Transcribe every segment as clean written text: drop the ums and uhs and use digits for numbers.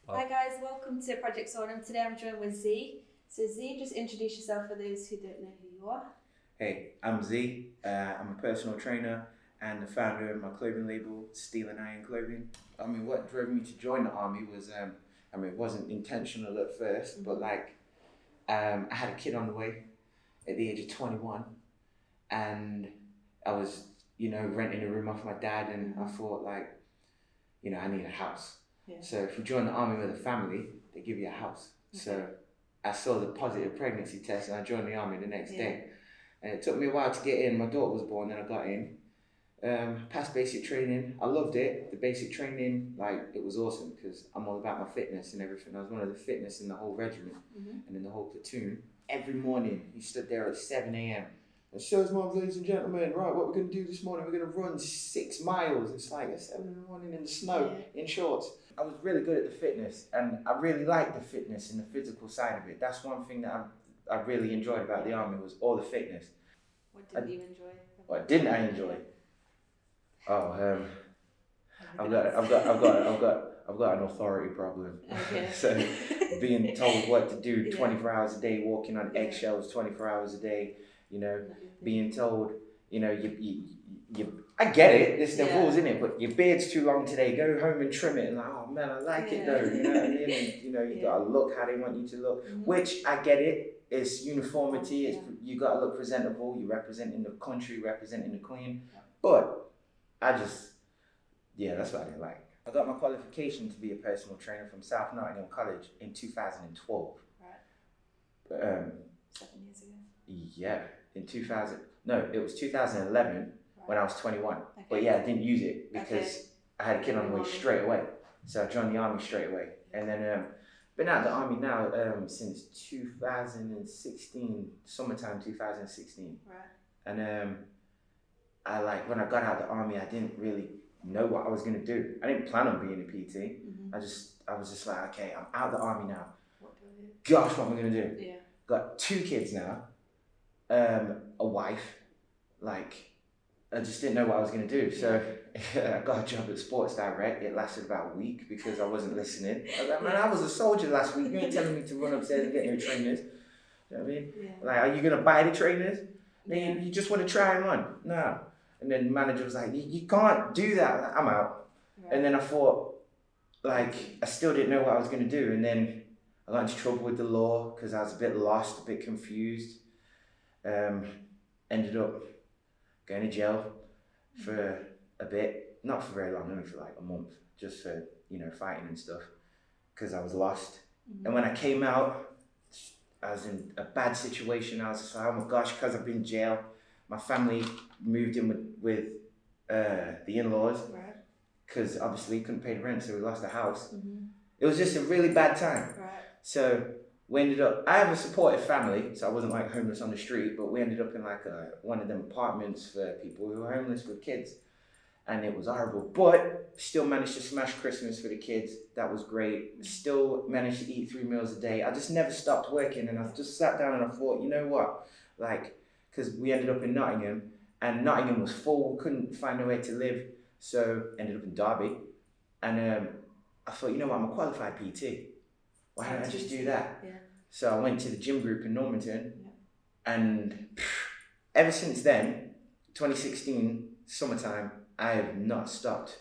Hi guys, welcome to Project Sonam. Today I'm joined with Z. So Z, just introduce yourself for those who don't know who you are. Hey, I'm Z. I'm a personal trainer and the founder of my clothing label, SteelandIronTraining. What drove me to join the army was, it wasn't intentional at first, but I had a kid on the way at the age of 21, and I was, renting a room off my dad, and I thought, I need a house. Yeah. So if you join the army with a family, they give you a house. Okay. So I saw the positive pregnancy test, and I joined the army the next day. Yeah. And it took me a while to get in. My daughter was born, then I got in. Passed basic training. I loved it. The basic training, it was awesome because I'm all about my fitness and everything. I was one of the fittest in the whole regiment and in the whole platoon. Every morning, he stood there at 7 a.m. And shows mom, ladies and gentlemen, right, what we're going to do this morning, we're going to run 6 miles. It's like at 7 in the morning in the snow, in shorts. I was really good at the fitness, and I really liked the fitness and the physical side of it. That's one thing that I really enjoyed about the army was all the fitness. What didn't you enjoy? What didn't I enjoy? I've got an authority problem. Okay. So being told what to do 24 hours a day, walking on eggshells 24 hours a day, being told, I get it, there's the rules in it, but your beard's too long today, go home and trim it. And oh man, I like it though, you know what I mean? And, you gotta look how they want you to look, which I get it. It's uniformity, you gotta look presentable, you're representing the country, representing the Queen. But that's what I didn't like. I got my qualification to be a personal trainer from South Nottingham College in 2012. Right. But 7 years ago. Yeah, it was 2011 when I was 21. Okay. But I didn't use it because I had a kid on the way straight away. So I joined the army straight away. And then been out of the army now since 2016, summertime 2016. Right. And when I got out of the army, I didn't really know what I was going to do. I didn't plan on being a PT. I was just like, okay, I'm out of the army now. What do I do? Gosh, what am I going to do? Yeah. Got 2 kids now, a wife. I just didn't know what I was going to do. So I got a job at Sports Direct. It lasted about a week because I wasn't listening. I was like, man, I was a soldier last week. You ain't telling me to run upstairs and get your trainers. You know what I mean? Yeah. Are you going to buy the trainers? You just want to try them on? No. And then the manager was like, you can't do that. I'm out. Right. And then I thought, I still didn't know what I was going to do. And then I got into trouble with the law because I was a bit lost, a bit confused. Ended up going to jail for a bit, not for very long, only for a month, just for, fighting and stuff, because I was lost. And when I came out, I was in a bad situation. I was just like, oh my gosh, because I've been in jail. My family moved in with the in-laws, because obviously couldn't pay the rent, so we lost the house. It was just a really bad time. Right. So we ended up, I have a supportive family, so I wasn't homeless on the street, but we ended up in one of them apartments for people who were homeless with kids. And it was horrible, but still managed to smash Christmas for the kids. That was great. Still managed to eat 3 meals a day. I just never stopped working, and I just sat down and I thought, you know what? Because we ended up in Nottingham, and Nottingham was full, couldn't find nowhere to live, so ended up in Derby. And I thought, you know what, I'm a qualified PT. Why don't I just do that? Yeah. So I went to the gym group in Normanton, and ever since then, 2016, summertime, I have not stopped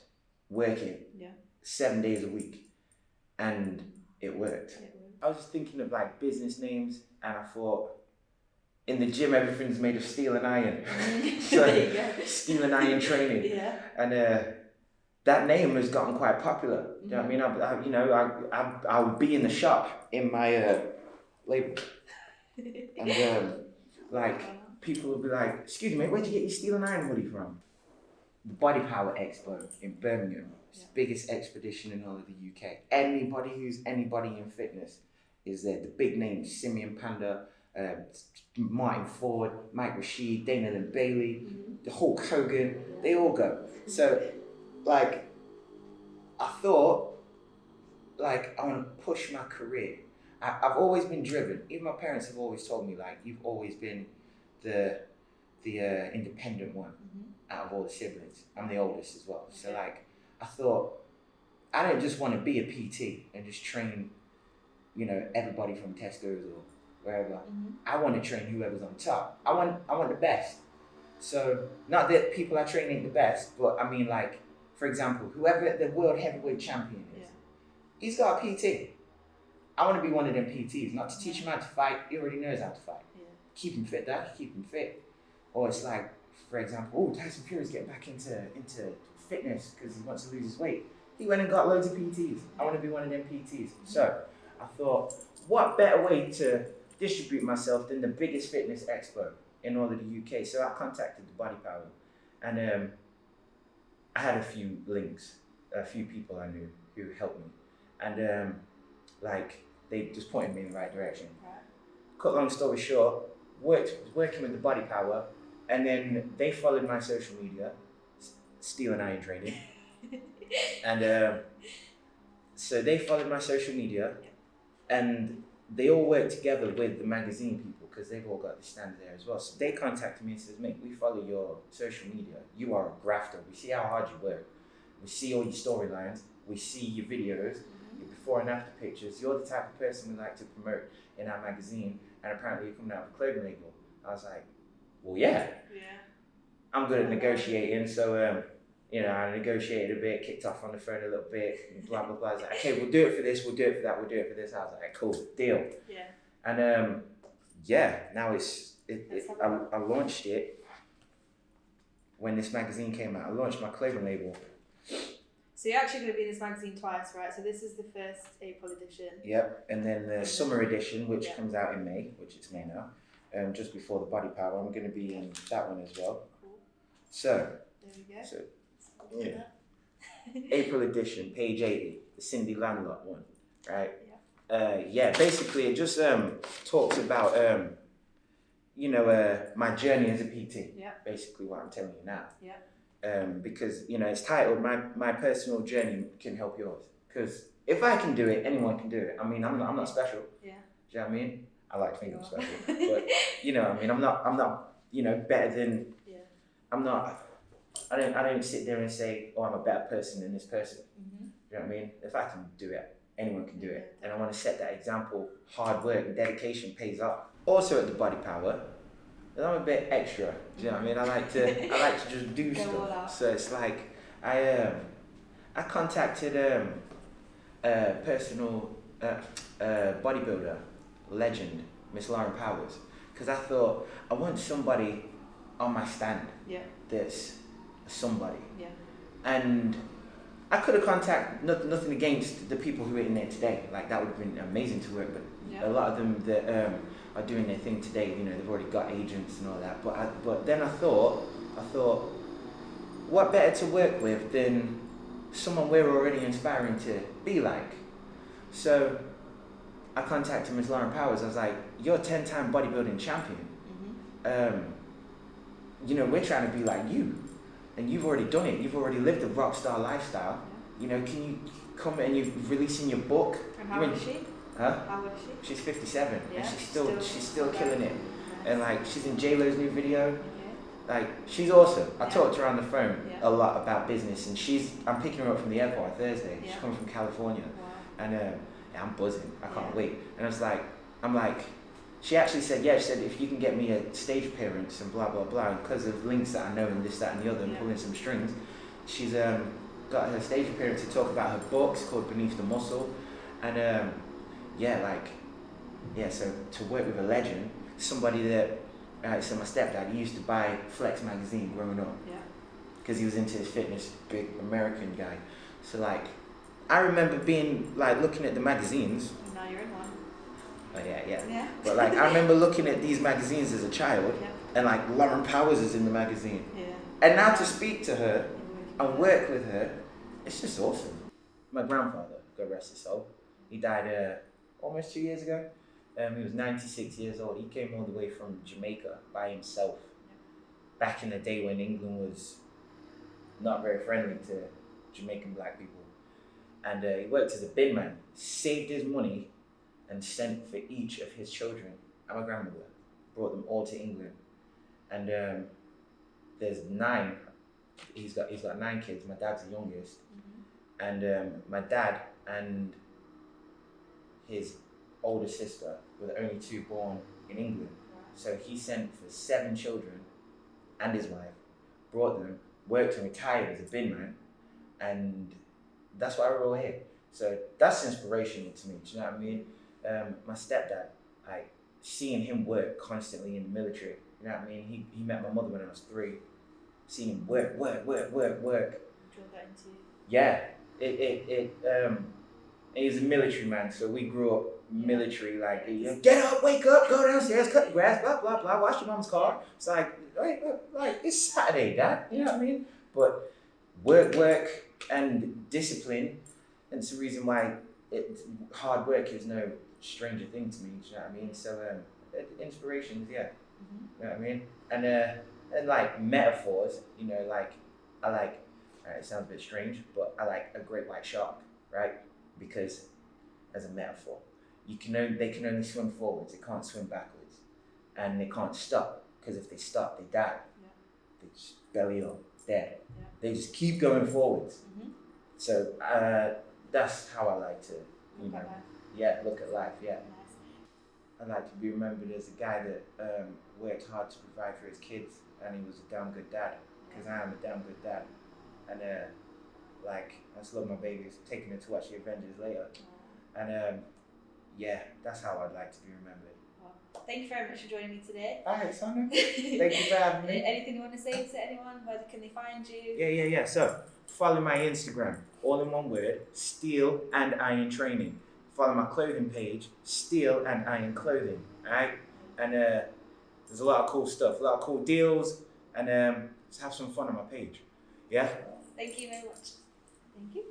working 7 days a week, and it worked. I was just thinking of business names, and I thought, in the gym, everything's made of steel and iron. So, SteelandIronTraining. Yeah. And that name has gotten quite popular. Do you know what I mean? I would be in the shop in my label, and people would be like, "Excuse me, where'd you get your steel and iron hoodie from?" The Body Power Expo in Birmingham. It's the biggest expedition in all of the UK. Anybody who's anybody in fitness is there. The big names: Simeon Panda, Martin Ford, Mike Rashid, Dana Lynn Bailey, the Hulk Hogan. They all go. So, I thought, I want to push my career. I've always been driven. Even my parents have always told me, you've always been the independent one out of all the siblings. I'm the oldest as well. So, I thought, I don't just want to be a PT and just train, you know, everybody from Tesco's or wherever. I want to train whoever's on top. I want the best. So not that people are training the best, but I mean, like, for example, whoever the world heavyweight champion is, he's got a PT. I want to be one of them PTs, not to teach him how to fight. He already knows how to fight. Keep him fit, Dad. Keep him fit. Or it's like, for example, Tyson Fury's getting back into fitness because he wants to lose his weight. He went and got loads of PTs. I want to be one of them PTs. So I thought, what better way to distribute myself than the biggest fitness expo in all of the UK? So I contacted the Body Power, and I had a few links, a few people I knew who helped me, and like they just pointed me in the right direction. Cut long story short, working with the Body Power, and then they followed my social media, SteelandIronTraining, and so they followed my social media, and they all work together with the magazine people because they've all got the stand there as well. So they contacted me and says, mate, we follow your social media. You are a grafter. We see how hard you work. We see all your storylines. We see your videos, your before and after pictures. You're the type of person we like to promote in our magazine. And apparently you're coming out with a clothing label. I was like, well, yeah. I'm good at negotiating. So, you know, I negotiated a bit, kicked off on the phone a little bit, blah, blah, blah. I was like, okay, we'll do it for this, we'll do it for that, we'll do it for this. I was like, cool, deal. And now I launched it when this magazine came out. I launched my clothing label. So you're actually going to be in this magazine twice, right? So this is the first April edition. Yep, and then the summer edition, which comes out in May, which it's May now, just before the Body Power. I'm going to be in that one as well. Cool. So, there we go. So, yeah. April edition, page 80, the Cindy Landlot one, right? Basically it just talks about my journey as a PT. Basically what I'm telling you now. Because you know it's titled my personal journey can help yours. Because if I can do it, anyone can do it. I mean, I'm not special. Do you know what I mean? I like to think I'm special, but you know, I mean, I'm not better than. I don't sit there and say, oh, I'm a better person than this person. You know what I mean? If I can do it, anyone can do it. And I want to set that example. Hard work and dedication pays off. Also at the Body Power, I'm a bit extra. Do you know what I mean? I like to just do stuff. So it's like I contacted a personal bodybuilder legend, Miss Lauren Powers, because I thought I want somebody on my stand that's somebody. And I could have contacted nothing against the people who are in there today. Like that would have been amazing to work, but a lot of them that are doing their thing today, you know, they've already got agents and all that. But then I thought, what better to work with than someone we're already inspiring to be like? So I contacted Ms. Lauren Powers. I was like, you're a 10-time bodybuilding champion. You know, we're trying to be like you. And you've already done it. You've already lived a rock star lifestyle. You know, can you come and you're releasing your book? And how old is she? Huh? How old is she? She's 57, Yeah, and she's still killing it. Nice. And like she's in J-Lo's new video. Like she's awesome. I talked to her on the phone a lot about business, and I'm picking her up from the airport on Thursday. She's coming from California, and I'm buzzing. I can't wait. And I'm like, she actually said, she said if you can get me a stage appearance and blah blah blah, and because of links that I know and this that and the other, and pulling some strings, she's got her stage appearance to talk about her book. It's called Beneath the Muscle, and so to work with a legend, somebody that, so my stepdad, he used to buy Flex magazine growing up, because he was into his fitness, big American guy. So like, I remember being like looking at the magazines. And now you're in one. Oh yeah. But like, I remember looking at these magazines as a child, and like Lauren Powers is in the magazine. And now to speak to her and work with her, it's just awesome. My grandfather, God rest his soul, he died almost 2 years ago. He was 96 years old. He came all the way from Jamaica by himself. Back in the day when England was not very friendly to Jamaican black people. And he worked as a bin man, saved his money, and sent for each of his children. And my grandmother brought them all to England. And there's 9. He's got 9 kids. My dad's the youngest. And my dad and his older sister were the only two born in England. So he sent for 7 children and his wife, brought them, worked and retired as a bin man, and that's why we're all here. So that's inspirational to me, do you know what I mean? My stepdad, like seeing him work constantly in the military, you know what I mean? He met my mother when I was 3, seeing him work. Drilled that into you. Yeah, he's a military man, so we grew up military, like, get up, wake up, go downstairs, cut the grass, blah, blah, blah, wash your mom's car. It's like it's Saturday, Dad, you know what I mean? But work, and discipline, and it's the reason why hard work is no stranger thing to me, do you know what I mean? So, inspirations, yeah, you know what I mean? And like metaphors, you know, like, I like, it sounds a bit strange, but I like a great white shark, right? Because as a metaphor, they can only swim forwards, they can't swim backwards, and they can't stop, because if they stop, they die. Yeah. They just belly up, dead. Yeah. They just keep going forwards. So that's how I like to, look at life. Yeah. Nice. I like to be remembered as a guy that worked hard to provide for his kids, and he was a damn good dad, because I am a damn good dad. And like, I just love my babies, taking her to watch the Avengers later. And that's how I'd like to be remembered. Well, thank you very much for joining me today. All right, Sonam. Thank you for having me. Anything you want to say to anyone? Where can they find you? Yeah. So, follow my Instagram, all in one word, SteelandIronTraining. Follow my clothing page, Steel and Iron Clothing. All right? And there's a lot of cool stuff, a lot of cool deals, and just have some fun on my page. Yeah? Thank you very much. Thank you.